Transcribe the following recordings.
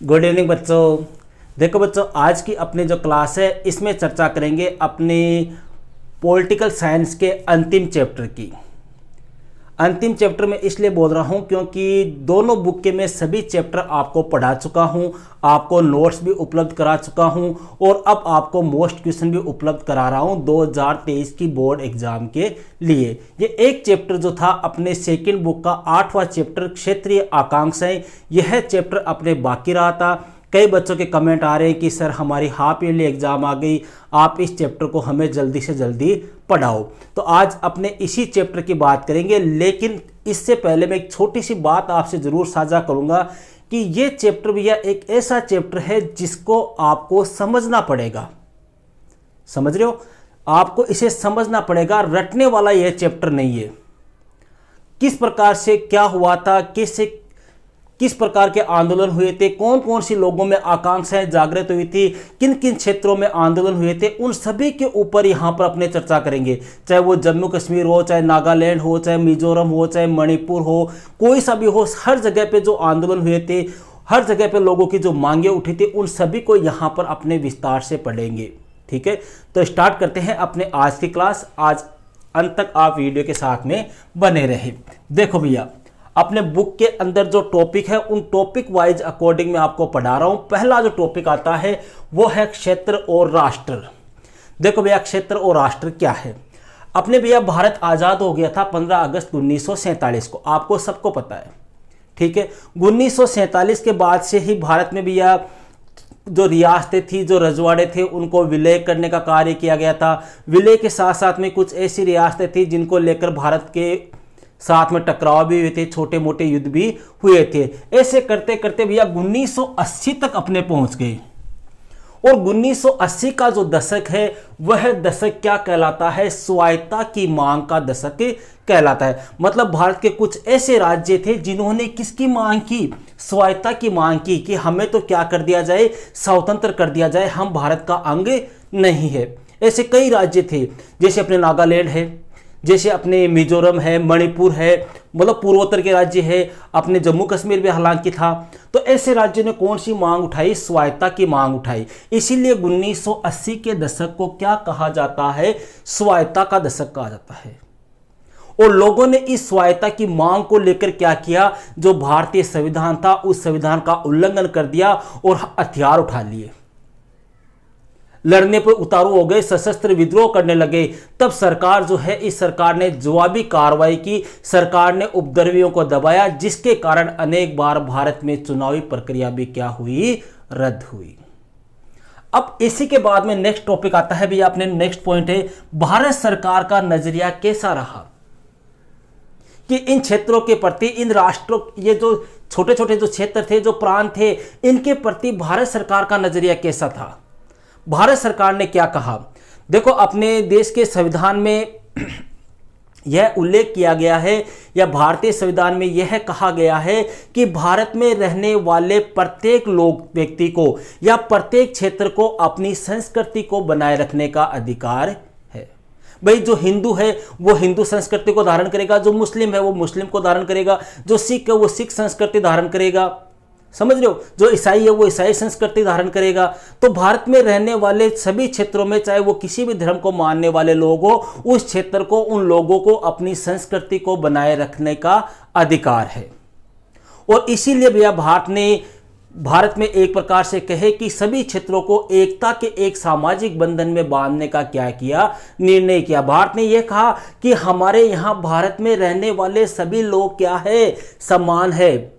Good evening बच्चों। देखो बच्चों, आज की अपनी जो क्लास है इसमें चर्चा करेंगे अपनी पॉलिटिकल साइंस के अंतिम चैप्टर की। अंतिम चैप्टर में इसलिए बोल रहा हूं क्योंकि दोनों बुक के मैं सभी चैप्टर आपको पढ़ा चुका हूं, आपको नोट्स भी उपलब्ध करा चुका हूं और अब आपको मोस्ट क्वेश्चन भी उपलब्ध करा रहा हूं 2023 की बोर्ड एग्जाम के लिए। ये एक चैप्टर जो था अपने सेकंड बुक का 8वां चैप्टर क्षेत्रीय आकांक्षाएं, यह चैप्टर अपने बाकी रहा था। कई बच्चों के कमेंट आ रहे हैं कि सर हमारी हाफ ईयरली एग्जाम आ गई, आप इस चैप्टर को हमें जल्दी से जल्दी पढ़ाओ। तो आज अपने इसी चैप्टर की बात करेंगे, लेकिन इससे पहले मैं एक छोटी सी बात आपसे जरूर साझा करूंगा कि ये चैप्टर भैया एक ऐसा चैप्टर है जिसको आपको समझना पड़ेगा। समझ रहे हो? आपको इसे समझना पड़ेगा, रटने वाला यह चैप्टर नहीं है। किस प्रकार से क्या हुआ था, किस प्रकार के आंदोलन हुए थे, कौन कौन सी लोगों में आकांक्षाएं जागृत हुई थी, किन किन क्षेत्रों में आंदोलन हुए थे, उन सभी के ऊपर यहां पर अपने चर्चा करेंगे। चाहे वो जम्मू कश्मीर हो, चाहे नागालैंड हो, चाहे मिजोरम हो, चाहे मणिपुर हो, कोई सा भी हो, हर जगह पे जो आंदोलन हुए थे, हर जगह पे लोगों की जो मांगे उठी थी, उन सभी को यहां पर अपने विस्तार से पढ़ेंगे। ठीक है, तो स्टार्ट करते हैं अपने आज की क्लास। आज अंत तक आप वीडियो के साथ में बने रहे। देखो भैया, अपने बुक के अंदर जो टॉपिक है उन टॉपिक वाइज अकॉर्डिंग मैं आपको पढ़ा रहा हूं। पहला जो टॉपिक आता है वो है क्षेत्र और राष्ट्र। देखो भैया, क्षेत्र और राष्ट्र क्या है। अपने भैया भारत आजाद हो गया था 15 अगस्त 1947 को, आपको सबको पता है। ठीक है, 1947 के बाद से ही भारत में भैया जो रियासतें थी, जो रजवाड़े थे, उनको विलय करने का कार्य किया गया था। विलय के साथ साथ में कुछ ऐसी रियासतें थी जिनको लेकर भारत के साथ में टकराव भी हुए थे, छोटे मोटे युद्ध भी हुए थे। ऐसे करते करते भैया 1980 तक अपने पहुंच गए। और 1980 का जो दशक है वह दशक क्या कहलाता है? स्वायत्ता की मांग का दशक कहलाता है। मतलब भारत के कुछ ऐसे राज्य थे जिन्होंने किसकी मांग की? स्वायत्ता की मांग की कि हमें तो क्या कर दिया जाए, स्वतंत्र कर दिया जाए, हम भारत का अंग नहीं है। ऐसे कई राज्य थे, जैसे अपने नागालैंड है, जैसे अपने मिजोरम है, मणिपुर है, मतलब पूर्वोत्तर के राज्य है, अपने जम्मू कश्मीर भी हालांकि था। तो ऐसे राज्यों ने कौन सी मांग उठाई? स्वायत्ता की मांग उठाई। इसीलिए 1980 के दशक को क्या कहा जाता है? स्वायत्ता का दशक कहा जाता है। और लोगों ने इस स्वायत्ता की मांग को लेकर क्या किया? जो भारतीय संविधान था उस संविधान का उल्लंघन कर दिया और हथियार उठा लिए, लड़ने पर उतारू हो गए, सशस्त्र विद्रोह करने लगे। तब सरकार जो है, इस सरकार ने जवाबी कार्रवाई की, सरकार ने उपद्रवियों को दबाया, जिसके कारण अनेक बार भारत में चुनावी प्रक्रिया भी क्या हुई? रद्द हुई। अब इसी के बाद में नेक्स्ट टॉपिक आता है भैया, अपने नेक्स्ट पॉइंट है भारत सरकार का नजरिया कैसा रहा कि इन क्षेत्रों के प्रति, इन राष्ट्रों, ये जो छोटे छोटे जो क्षेत्र थे, जो प्रांत थे, इनके प्रति भारत सरकार का नजरिया कैसा था? भारत सरकार ने क्या कहा? देखो, अपने देश के संविधान में यह उल्लेख किया गया है, या भारतीय संविधान में यह कहा गया है कि भारत में रहने वाले प्रत्येक व्यक्ति को या प्रत्येक क्षेत्र को अपनी संस्कृति को बनाए रखने का अधिकार है। भाई, जो हिंदू है वो हिंदू संस्कृति को धारण करेगा, जो मुस्लिम है वो मुस्लिम को धारण करेगा, जो सिख है वो सिख संस्कृति धारण करेगा, समझ रहे हो, जो ईसाई है वो ईसाई संस्कृति धारण करेगा। तो भारत में रहने वाले सभी क्षेत्रों में, चाहे वो किसी भी धर्म को मानने वाले लोग हो, उस क्षेत्र को, उन लोगों को अपनी संस्कृति को बनाए रखने का अधिकार है। और इसीलिए भैया भारत में एक प्रकार से कहे कि सभी क्षेत्रों को एकता के एक सामाजिक बंधन में बांधने का क्या किया? निर्णय किया। भारत ने यह कहा कि हमारे यहाँ भारत में रहने वाले सभी लोग क्या है? समान है।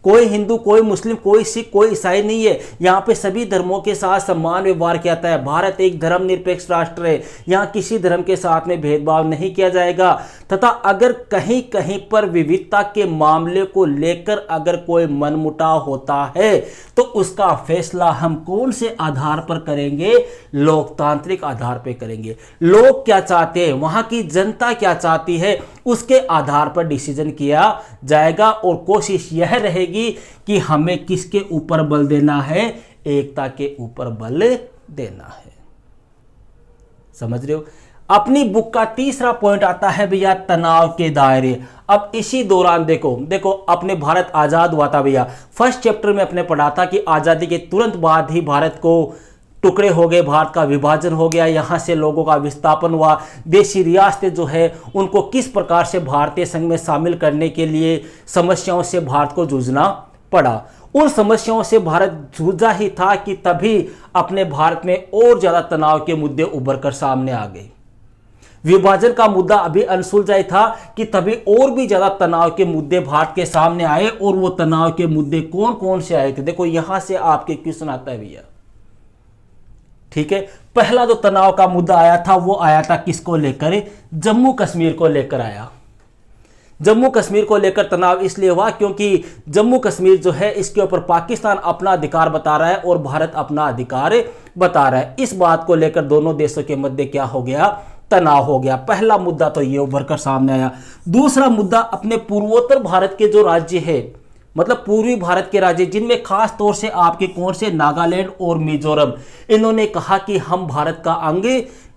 कोई हिंदू, कोई मुस्लिम, कोई सिख, कोई ईसाई नहीं है। यहाँ पे सभी धर्मों के साथ समान व्यवहार किया जाता है। भारत एक धर्मनिरपेक्ष राष्ट्र है, यहाँ किसी धर्म के साथ में भेदभाव नहीं किया जाएगा। तथा अगर कहीं कहीं पर विविधता के मामले को लेकर अगर कोई मनमुटाव होता है तो उसका फैसला हम कौन से आधार पर करेंगे? लोकतांत्रिक आधार पर करेंगे। लोग क्या चाहते हैं, वहां की जनता क्या चाहती है, उसके आधार पर डिसीजन किया जाएगा। और कोशिश यह रहेगी कि हमें किसके ऊपर बल देना है? एकता के ऊपर बल देना है। समझ रहे हो? अपनी बुक का तीसरा पॉइंट आता है भैया तनाव के दायरे। अब इसी दौरान देखो अपने भारत आजाद हुआ था भैया, फर्स्ट चैप्टर में अपने पढ़ा था कि आजादी के तुरंत बाद ही भारत को टुकड़े हो गए, भारत का विभाजन हो गया, यहां से लोगों का विस्थापन हुआ, देशी रियासतें जो है उनको किस प्रकार से भारतीय संघ में शामिल करने के लिए समस्याओं से भारत को जूझना पड़ा। उन समस्याओं से भारत जूझा ही था कि तभी अपने भारत में और ज्यादा तनाव के मुद्दे उभर कर सामने आ गए। विभाजन का मुद्दा अभी अनसुलझा ही था कि तभी और भी ज्यादा तनाव के मुद्दे भारत के सामने आए। और वो तनाव के मुद्दे कौन कौन से आए थे, देखो यहां से आपके क्वेश्चन आता है भैया। ठीक है, पहला जो तनाव का मुद्दा आया था वो आया था किसको लेकर, जम्मू कश्मीर को लेकर आया। जम्मू कश्मीर को लेकर तनाव इसलिए हुआ क्योंकि जम्मू कश्मीर जो है इसके ऊपर पाकिस्तान अपना अधिकार बता रहा है और भारत अपना अधिकार बता रहा है। इस बात को लेकर दोनों देशों के मध्य क्या हो गया, तनाव हो गया। पहला मुद्दा तो ये उभर कर सामने आया। दूसरा मुद्दा अपने पूर्वोत्तर भारत के जो राज्य है, मतलब पूर्वी भारत के राज्य, जिनमें खास तौर से आपके कौन से, नागालैंड और मिजोरम, इन्होंने कहा कि हम भारत का अंग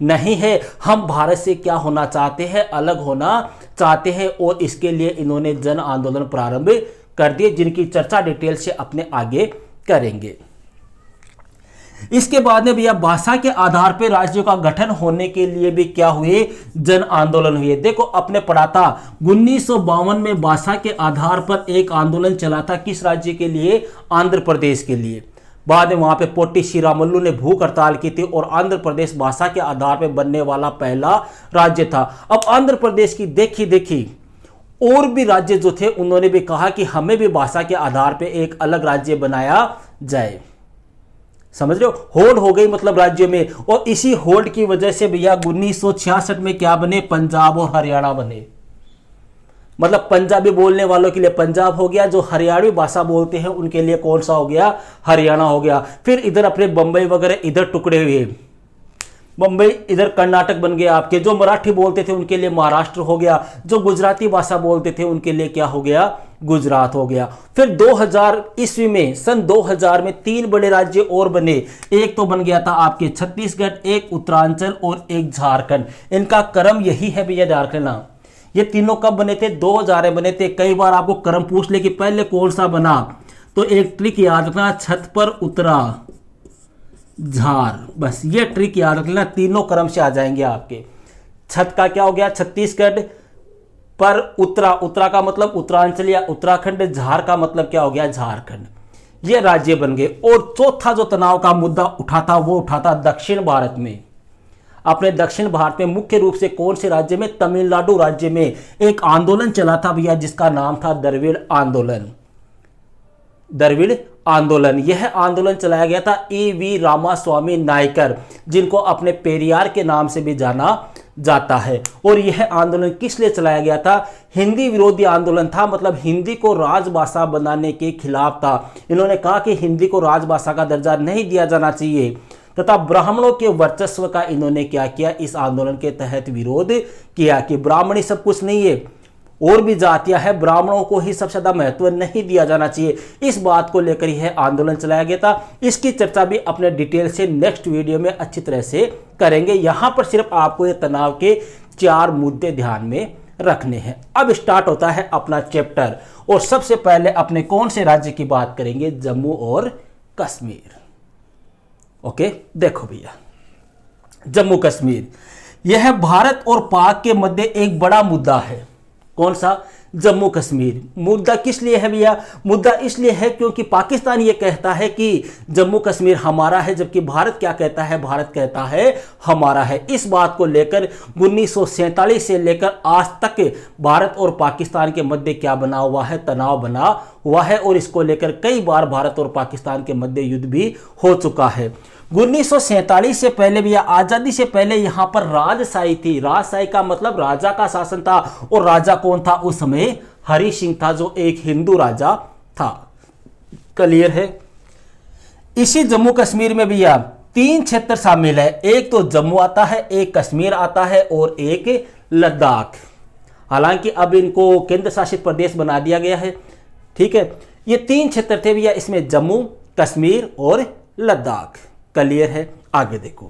नहीं है, हम भारत से क्या होना चाहते हैं, अलग होना चाहते हैं। और इसके लिए इन्होंने जन आंदोलन प्रारंभ कर दिए, जिनकी चर्चा डिटेल से अपने आगे करेंगे। इसके बाद में भैया भाषा के आधार पर राज्यों का गठन होने के लिए भी क्या हुए, जन आंदोलन हुए। देखो अपने पढ़ा था 1952 में भाषा के आधार पर एक आंदोलन चला था, किस राज्य के लिए, आंध्र प्रदेश के लिए। बाद में वहां पे पोटी श्रीरामुलु ने भूख हड़ताल की थी और आंध्र प्रदेश भाषा के आधार पर बनने वाला पहला राज्य था। अब आंध्र प्रदेश की देखी और भी राज्य जो थे उन्होंने भी कहा कि हमें भी भाषा के आधार पर एक अलग राज्य बनाया जाए। समझ रहे हो, होड़ हो गई मतलब राज्य में। और इसी होड़ की वजह से भैया 1966 में क्या बने, पंजाब और हरियाणा बने। मतलब पंजाबी बोलने वालों के लिए पंजाब हो गया, जो हरियाणवी भाषा बोलते हैं उनके लिए कौन सा हो गया, हरियाणा हो गया। फिर इधर अपने बंबई वगैरह इधर टुकड़े हुए, बंबई इधर कर्नाटक बन गया आपके, जो मराठी बोलते थे उनके लिए महाराष्ट्र हो गया, जो गुजराती भाषा बोलते थे उनके लिए क्या हो गया, गुजरात हो गया। फिर 2000 ईस्वी में, सन 2000 में 3 बड़े राज्य और बने। एक तो बन गया था आपके छत्तीसगढ़, एक उत्तरांचल और एक झारखंड। इनका क्रम यही है भैया, ध्यान रखना। ये तीनों कब बने थे, 2000 में बने थे। कई बार आपको क्रम पूछ ले कि पहले कौन सा बना, तो एक ट्रिक याद रखना, छत पर उतरा झार, बस ये ट्रिक याद रख लेना, तीनों क्रम से आ जाएंगे आपके। छत का क्या हो गया, छत्तीसगढ़, पर उत्तरा का मतलब उत्तरांचल या उत्तराखंड, झार का मतलब क्या हो गया, झारखंड। ये राज्य बन गए। और चौथा जो तनाव का मुद्दा उठा था वो उठा था दक्षिण भारत में। अपने दक्षिण भारत में मुख्य रूप से कौन से राज्य में, तमिलनाडु राज्य में एक आंदोलन चला था भैया जिसका नाम था द्रविड़ आंदोलन। द्रविड़ आंदोलन, यह आंदोलन चलाया गया था E.V. रामास्वामी नायकर, जिनको अपने पेरियार के नाम से भी जाना जाता है। और यह आंदोलन किस लिए चलाया गया था, हिंदी विरोधी आंदोलन था, मतलब हिंदी को राजभाषा बनाने के खिलाफ था। इन्होंने कहा कि हिंदी को राजभाषा का दर्जा नहीं दिया जाना चाहिए तथा ब्राह्मणों के वर्चस्व का इन्होंने क्या किया, इस आंदोलन के तहत विरोध किया कि ब्राह्मणी सब कुछ नहीं है, और भी जातियां हैं, ब्राह्मणों को ही सबसे ज्यादा महत्व नहीं दिया जाना चाहिए। इस बात को लेकर यह आंदोलन चलाया गया था। इसकी चर्चा भी अपने डिटेल से नेक्स्ट वीडियो में अच्छी तरह से करेंगे। यहां पर सिर्फ आपको ये तनाव के 4 मुद्दे ध्यान में रखने हैं। अब स्टार्ट होता है अपना चैप्टर, और सबसे पहले अपने कौन से राज्य की बात करेंगे, जम्मू और कश्मीर। ओके, देखो भैया जम्मू कश्मीर, यह भारत और पाक के मध्य एक बड़ा मुद्दा है। कौन सा, जम्मू कश्मीर। मुद्दा किस लिए है भैया, मुद्दा इसलिए है क्योंकि पाकिस्तान ये कहता है कि जम्मू कश्मीर हमारा है, जबकि भारत क्या कहता है, भारत कहता है हमारा है। इस बात को लेकर 1947 से लेकर आज तक भारत और पाकिस्तान के मध्य क्या बना हुआ है, तनाव बना हुआ है। और इसको लेकर कई बार भारत और पाकिस्तान के मध्य युद्ध भी हो चुका है। 1947 से पहले भी, आजादी से पहले यहां पर राजशाही थी। राजशाही का मतलब राजा का शासन था, और राजा कौन था उस समय, हरि सिंह था, जो एक हिंदू राजा था। क्लियर है। इसी जम्मू कश्मीर में भैया 3 क्षेत्र शामिल है। एक तो जम्मू आता है, एक कश्मीर आता है और एक लद्दाख। हालांकि अब इनको केंद्र शासित प्रदेश बना दिया गया है। ठीक है, ये 3 क्षेत्र थे भैया, इसमें जम्मू, कश्मीर और लद्दाख। क्लियर है। आगे देखो,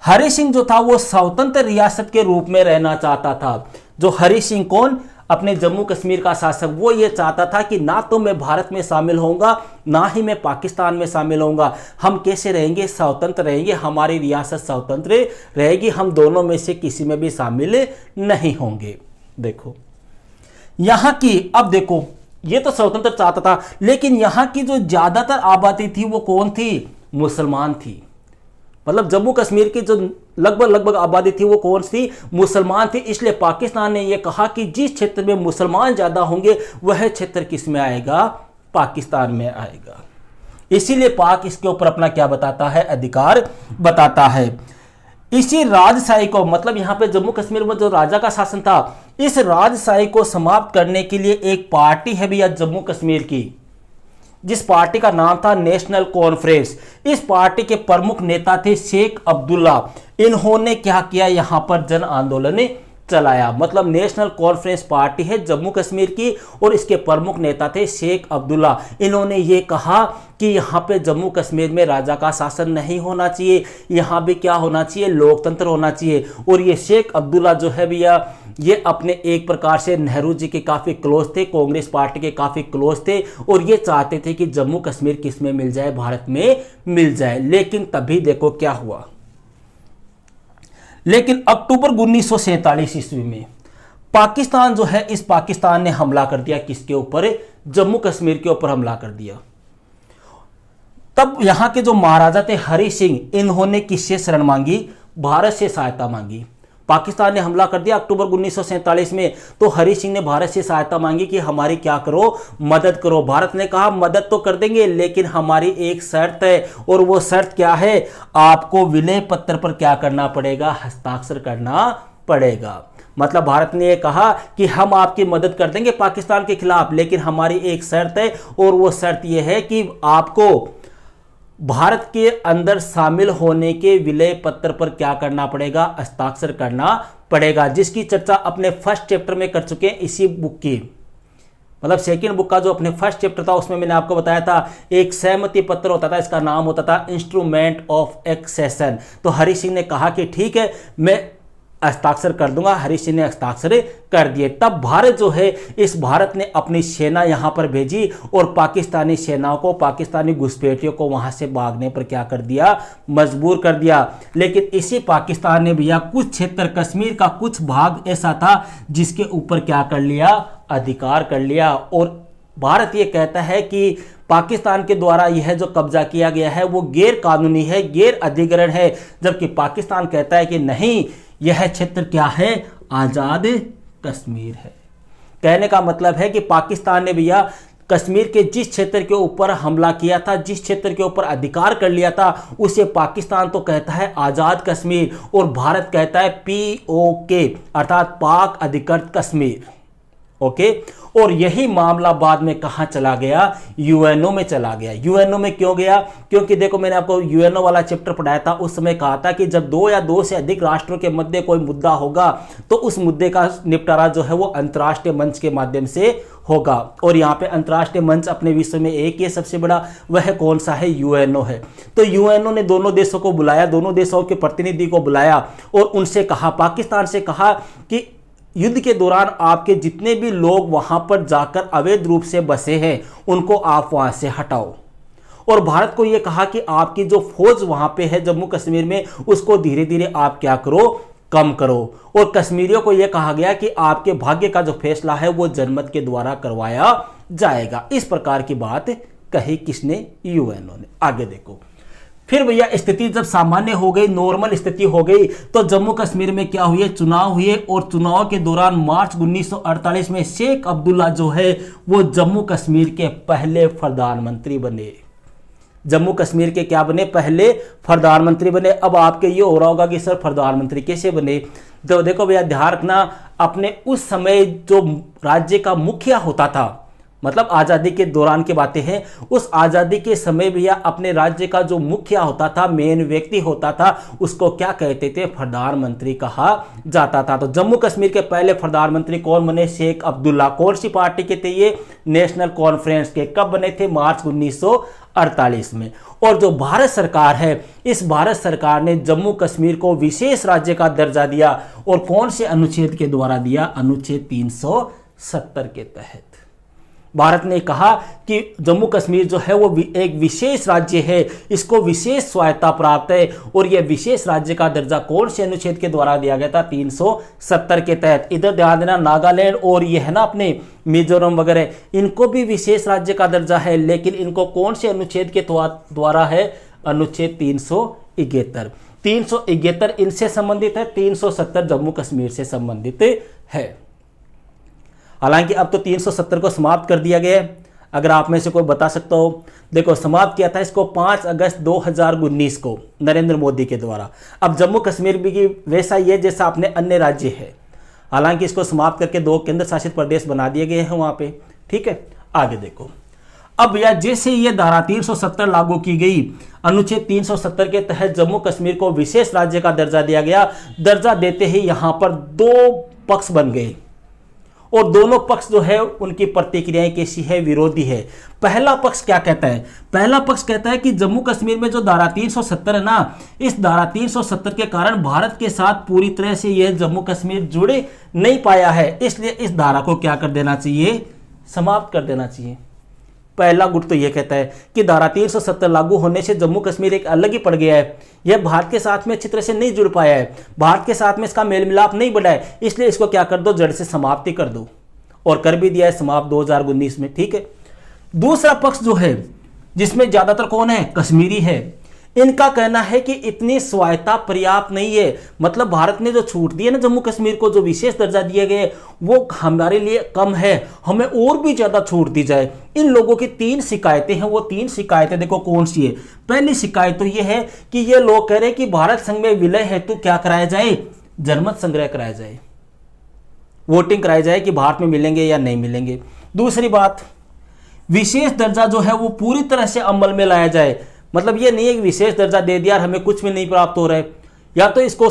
हरि सिंह जो था वो स्वतंत्र रियासत के रूप में रहना चाहता था। जो हरि सिंह कौन, अपने जम्मू कश्मीर का शासक, वो ये चाहता था कि ना तो मैं भारत में शामिल होऊंगा ना ही मैं पाकिस्तान में शामिल होऊंगा। हम कैसे रहेंगे, स्वतंत्र रहेंगे, हमारी रियासत स्वतंत्र रहेगी, हम दोनों में से किसी में भी शामिल नहीं होंगे। देखो यहां की, अब देखो ये तो स्वतंत्र चाहता था, लेकिन यहां की जो ज्यादातर आबादी थी वो कौन थी, मुसलमान थी। मतलब जम्मू कश्मीर की जो लगभग आबादी थी वो कौन सी, मुसलमान थी। इसलिए पाकिस्तान ने यह कहा कि जिस क्षेत्र में मुसलमान ज्यादा होंगे वह क्षेत्र किस में आएगा, पाकिस्तान में आएगा। इसीलिए पाक इसके ऊपर अपना क्या बताता है, अधिकार बताता है। इसी राजशाही को, मतलब यहां पे जम्मू कश्मीर में जो राजा का शासन था, इस राजशाही को समाप्त करने के लिए एक पार्टी है भैया जम्मू कश्मीर की, जिस पार्टी का नाम था नेशनल कॉन्फ्रेंस। इस पार्टी के प्रमुख नेता थे शेख अब्दुल्ला। इन्होंने क्या किया, यहां पर जन आंदोलन चलाया। मतलब नेशनल कॉन्फ्रेंस पार्टी है जम्मू कश्मीर की और इसके प्रमुख नेता थे शेख अब्दुल्ला। इन्होंने ये कहा कि यहाँ पे जम्मू कश्मीर में राजा का शासन नहीं होना चाहिए, यहाँ भी क्या होना चाहिए, लोकतंत्र होना चाहिए। और ये शेख अब्दुल्ला जो है भैया, ये अपने एक प्रकार से नेहरू जी के काफ़ी क्लोज थे, कांग्रेस पार्टी के काफ़ी क्लोज थे, और ये चाहते थे कि जम्मू कश्मीर किस में मिल जाए, भारत में मिल जाए। लेकिन तभी देखो क्या हुआ, लेकिन अक्टूबर 1947 ईस्वी में पाकिस्तान जो है, इस पाकिस्तान ने हमला कर दिया किसके ऊपर, जम्मू कश्मीर के ऊपर हमला कर दिया। तब यहां के जो महाराजा थे हरि सिंह, इन्होंने किससे शरण मांगी, भारत से सहायता मांगी। पाकिस्तान ने हमला कर दिया अक्टूबर 1947 में, तो हरि सिंह ने भारत से सहायता मांगी कि हमारी क्या करो, मदद करो। भारत ने कहा मदद तो कर देंगे, लेकिन हमारी एक शर्त है, और वो शर्त क्या है, आपको विलय पत्र पर क्या करना पड़ेगा, हस्ताक्षर करना पड़ेगा। मतलब भारत ने यह कहा कि हम आपकी मदद कर देंगे पाकिस्तान के खिलाफ, लेकिन हमारी एक शर्त है, और वो शर्त यह है कि आपको भारत के अंदर शामिल होने के विलय पत्र पर क्या करना पड़ेगा, हस्ताक्षर करना पड़ेगा। जिसकी चर्चा अपने फर्स्ट चैप्टर में कर चुके हैं इसी बुक की। मतलब सेकंड बुक का जो अपने फर्स्ट चैप्टर था उसमें मैंने आपको बताया था, एक सहमति पत्र होता था, इसका नाम होता था इंस्ट्रूमेंट ऑफ एक्सेशन। तो हरि सिंह ने कहा कि ठीक है, मैं हस्ताक्षर कर दूंगा। हरि सिंह ने हस्ताक्षर कर दिए। तब भारत जो है, इस भारत ने अपनी सेना यहां पर भेजी और पाकिस्तानी सेनाओं को, पाकिस्तानी घुसपैठियों को वहां से भागने पर क्या कर दिया, मजबूर कर दिया। लेकिन इसी पाकिस्तान ने भैया कुछ क्षेत्र, कश्मीर का कुछ भाग ऐसा था जिसके ऊपर क्या कर लिया, अधिकार कर लिया। और भारत ये कहता है कि पाकिस्तान के द्वारा यह जो कब्जा किया गया है वो गैर कानूनी है, गैर अधिग्रहण है, जबकि पाकिस्तान कहता है कि नहीं, यह क्षेत्र क्या है, आजाद कश्मीर है। कहने का मतलब है कि पाकिस्तान ने भैया कश्मीर के जिस क्षेत्र के ऊपर हमला किया था, जिस क्षेत्र के ऊपर अधिकार कर लिया था, उसे पाकिस्तान तो कहता है आजाद कश्मीर, और भारत कहता है POK, अर्थात पाक अधिकृत कश्मीर। ओके, और यही मामला बाद में कहां चला गया, यूएनओ में चला गया। यूएनओ में क्यों गया, क्योंकि देखो मैंने आपको यूएनओ वाला चैप्टर पढ़ाया था, उस समय कहा था कि जब 2 या 2 से अधिक राष्ट्रों के मध्य कोई मुद्दा होगा तो उस मुद्दे का निपटारा जो है वो अंतर्राष्ट्रीय मंच के माध्यम से होगा। और यहाँ पे अंतर्राष्ट्रीय मंच अपने विश्व में एक ही सबसे बड़ा, वह कौन सा है, यूएनओ है। तो यूएनओ ने दोनों देशों को बुलाया, दोनों देशों के प्रतिनिधि को बुलाया और उनसे कहा, पाकिस्तान से कहा कि युद्ध के दौरान आपके जितने भी लोग वहां पर जाकर अवैध रूप से बसे हैं उनको आप वहां से हटाओ। और भारत को यह कहा कि आपकी जो फौज वहां पे है जम्मू कश्मीर में, उसको धीरे धीरे आप क्या करो, कम करो। और कश्मीरियों को यह कहा गया कि आपके भाग्य का जो फैसला है वो जनमत के द्वारा करवाया जाएगा। इस प्रकार की बात कही किसने, यूएनओ ने। आगे देखो, फिर भैया स्थिति जब सामान्य हो गई, नॉर्मल स्थिति हो गई, तो जम्मू कश्मीर में क्या हुए, चुनाव हुए। और चुनाव के दौरान मार्च 1948 में शेख अब्दुल्ला जो है वो जम्मू कश्मीर के पहले प्रधानमंत्री बने। जम्मू कश्मीर के क्या बने, पहले प्रधानमंत्री बने। अब आपके ये हो रहा होगा कि सर प्रधानमंत्री कैसे बने, तो देखो भैया ध्यान रखना, अपने उस समय जो राज्य का मुखिया होता था, मतलब आज़ादी के दौरान की बातें हैं, उस आज़ादी के समय भैया अपने राज्य का जो मुखिया होता था, मेन व्यक्ति होता था, उसको क्या कहते थे, प्रधानमंत्री कहा जाता था। तो जम्मू कश्मीर के पहले प्रधानमंत्री कौन बने, शेख अब्दुल्ला। कौन सी पार्टी के थे ये, नेशनल कॉन्फ्रेंस के। कब बने थे, मार्च 1948 में। और जो भारत सरकार है, इस भारत सरकार ने जम्मू कश्मीर को विशेष राज्य का दर्जा दिया, और कौन से अनुच्छेद के द्वारा दिया? अनुच्छेद 370 के तहत। भारत ने कहा कि जम्मू कश्मीर जो है वो एक विशेष राज्य है, इसको विशेष स्वायत्ता प्राप्त है, और यह विशेष राज्य का दर्जा कौन से अनुच्छेद के द्वारा दिया गया था? 370 के तहत। इधर ध्यान देना, नागालैंड और ये है ना अपने मिजोरम वगैरह, इनको भी विशेष राज्य का दर्जा है, लेकिन इनको कौन से अनुच्छेद के द्वारा है? अनुच्छेद 371। 371 इनसे संबंधित है, 370 जम्मू कश्मीर से संबंधित है। हालांकि अब तो 370 को समाप्त कर दिया गया है। अगर आप में से कोई बता सकता हो, देखो समाप्त किया था इसको 5 अगस्त 2019 को नरेंद्र मोदी के द्वारा। अब जम्मू कश्मीर भी वैसा ही है जैसा अपने अन्य राज्य है, हालांकि इसको समाप्त करके 2 केंद्र शासित प्रदेश बना दिए गए हैं वहां पे। ठीक है, आगे देखो। अब या जैसे ये धारा 370 लागू की गई, अनुच्छेद 370 के तहत जम्मू कश्मीर को विशेष राज्य का दर्जा दिया गया। दर्जा देते ही यहां पर 2 पक्ष बन गए, और दोनों पक्ष जो है उनकी प्रतिक्रियाएं कैसी है? विरोधी है। पहला पक्ष क्या कहता है? पहला पक्ष कहता है कि जम्मू कश्मीर में जो धारा 370 है ना, इस धारा 370 के कारण भारत के साथ पूरी तरह से यह जम्मू कश्मीर जुड़े नहीं पाया है, इसलिए इस धारा को क्या कर देना चाहिए? समाप्त कर देना चाहिए। पहला गुट तो यह कहता है कि धारा 370 लागू होने से जम्मू कश्मीर एक अलग ही पड़ गया है, यह भारत के साथ में अच्छी तरह से नहीं जुड़ पाया है, भारत के साथ में इसका मेल मिलाप नहीं बढ़ा है, इसलिए इसको क्या कर दो? जड़ से समाप्ति कर दो। और कर भी दिया है समाप्त 2019 में। ठीक है। दूसरा पक्ष जो है, जिसमें ज्यादातर कौन है? कश्मीरी है। इनका कहना है कि इतनी स्वायत्ता पर्याप्त नहीं है, मतलब भारत ने जो छूट दी है ना जम्मू कश्मीर को, जो विशेष दर्जा दिए गए, वो हमारे लिए कम है, हमें और भी ज्यादा छूट दी जाए। इन लोगों की 3 शिकायतें हैं। वो 3 शिकायतें देखो कौन सी है। पहली शिकायत तो ये है कि ये लोग कह रहे हैं कि भारत संघ में विलय हेतु क्या कराया जाए? जनमत संग्रह कराया जाए, वोटिंग कराई जाए कि भारत में मिलेंगे या नहीं मिलेंगे। दूसरी बात, विशेष दर्जा जो है वो पूरी तरह से अमल में लाया जाए, मतलब ये नहीं है कि विशेष दर्जा दे दिया और हमें कुछ भी नहीं प्राप्त हो रहा है, या तो इसको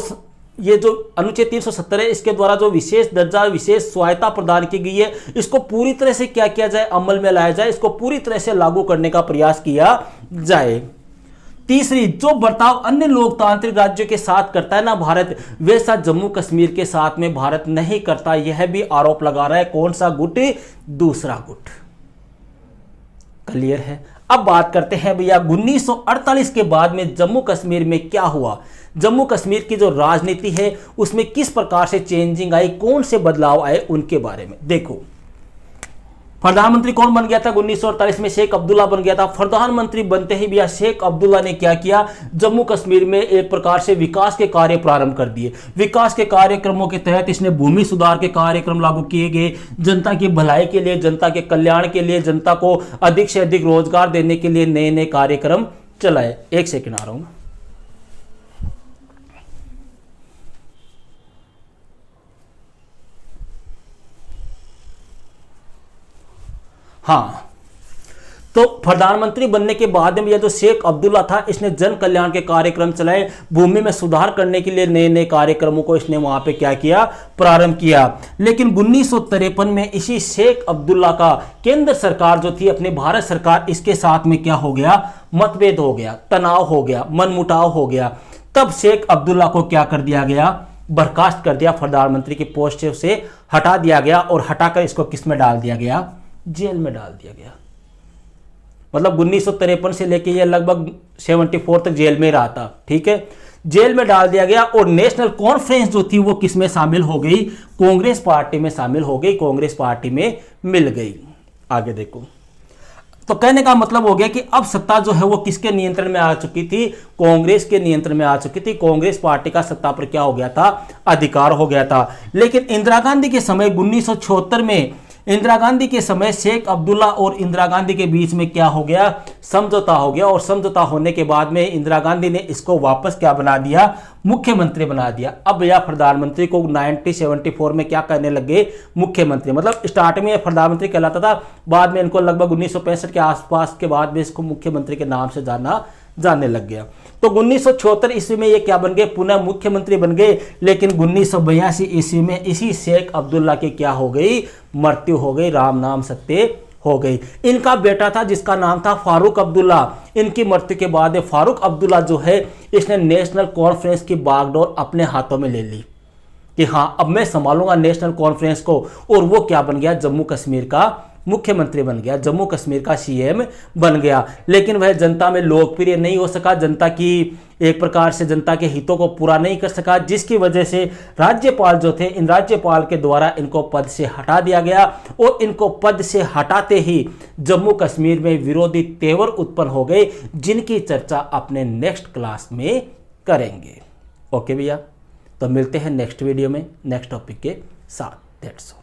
ये जो अनुच्छेद 370 है इसके द्वारा जो विशेष दर्जा, विशेष स्वायत्ता प्रदान की गई है, इसको पूरी तरह से क्या किया जाए? अमल में लाया जाए, इसको पूरी तरह से लागू करने का प्रयास किया जाए। तीसरी, जो बर्ताव अन्य लोकतांत्रिक राज्यों के साथ करता है ना भारत, वैसा जम्मू कश्मीर के साथ में भारत नहीं करता, यह भी आरोप लगा रहा है। कौन सा गुट? दूसरा गुट। क्लियर है। अब बात करते हैं भैया 1948 के बाद में जम्मू कश्मीर में क्या हुआ, जम्मू कश्मीर की जो राजनीति है उसमें किस प्रकार से चेंजिंग आई, कौन से बदलाव आए, उनके बारे में देखो। प्रधानमंत्री कौन बन गया था 1948 में? शेख अब्दुल्ला बन गया था। प्रधानमंत्री बनते ही भैया शेख अब्दुल्ला ने क्या किया? जम्मू कश्मीर में एक प्रकार से विकास के कार्य प्रारंभ कर दिए। विकास के कार्यक्रमों के तहत इसने भूमि सुधार के कार्यक्रम लागू किए गए, जनता की भलाई के लिए, जनता के कल्याण के लिए, जनता को अधिक से अधिक रोजगार देने के लिए नए नए कार्यक्रम चलाए। एक सेकंड आ रहा हूं। हाँ, तो प्रधानमंत्री बनने के बाद में यह जो शेख अब्दुल्ला था, इसने जन कल्याण के कार्यक्रम चलाए, भूमि में सुधार करने के लिए नए नए कार्यक्रमों को इसने वहां पे क्या किया? प्रारंभ किया। लेकिन 1953 में इसी शेख अब्दुल्ला का केंद्र सरकार जो थी, अपने भारत सरकार, इसके साथ में क्या हो गया? मतभेद हो गया, तनाव हो गया, मनमुटाव हो गया। तब शेख अब्दुल्ला को क्या कर दिया गया? बर्खास्त कर दिया, प्रधानमंत्री की पोस्ट से हटा दिया गया, और हटाकर इसको किस में डाल दिया गया? जेल में डाल दिया गया। मतलब 1953 से लेके ये लगभग 74 तक जेल में रहा था। ठीक है, जेल में डाल दिया गया। और नेशनल कॉन्फ्रेंस जो थी वो किस में शामिल हो गई? कांग्रेस पार्टी में शामिल हो गई, कांग्रेस पार्टी में मिल गई। आगे देखो, तो कहने का मतलब हो गया कि अब सत्ता जो है वो किसके नियंत्रण में आ चुकी थी? कांग्रेस के नियंत्रण में आ चुकी थी। कांग्रेस पार्टी का सत्ता पर क्या हो गया था? अधिकार हो गया था। लेकिन इंदिरा गांधी के समय 1976 में, इंदिरा गांधी के समय शेख अब्दुल्ला और इंदिरा गांधी के बीच में क्या हो गया? समझौता हो गया। और समझौता होने के बाद में इंदिरा गांधी ने इसको वापस क्या बना दिया? मुख्यमंत्री बना दिया। अब यह प्रधानमंत्री को 1974 में क्या करने लगे? मुख्यमंत्री। मतलब स्टार्टिंग में प्रधानमंत्री कहलाता था, बाद में इनको लगभग 1965 के आसपास के बाद में इसको मुख्यमंत्री के नाम से जाने लग गया। तो 1976 ईस्वी में ये क्या बन गए? पुनः मुख्यमंत्री बन गए। लेकिन 1982 ईस्वी में इसी शेख अब्दुल्ला की क्या हो गई? मृत्यु हो गई। राम नाम सत्य हो गई। इनका बेटा था जिसका नाम था फारूक अब्दुल्ला। इनकी मृत्यु के बाद फारूक अब्दुल्ला जो है इसने नेशनल कॉन्फ्रेंस की बागडोर अपने हाथों में ले ली कि हाँ अब मैं संभालूंगा नेशनल कॉन्फ्रेंस को, और वो क्या बन गया, जम्मू कश्मीर का मुख्यमंत्री बन गया, जम्मू कश्मीर का सीएम बन गया। लेकिन वह जनता में लोकप्रिय नहीं हो सका, जनता की एक प्रकार से जनता के हितों को पूरा नहीं कर सका, जिसकी वजह से राज्यपाल जो थे, इन राज्यपाल के द्वारा इनको पद से हटा दिया गया। और इनको पद से हटाते ही जम्मू कश्मीर में विरोधी तेवर उत्पन्न हो गए, जिनकी चर्चा अपने नेक्स्ट क्लास में करेंगे। ओके भैया, तो मिलते हैं नेक्स्ट वीडियो में नेक्स्ट टॉपिक के साथ। That's all.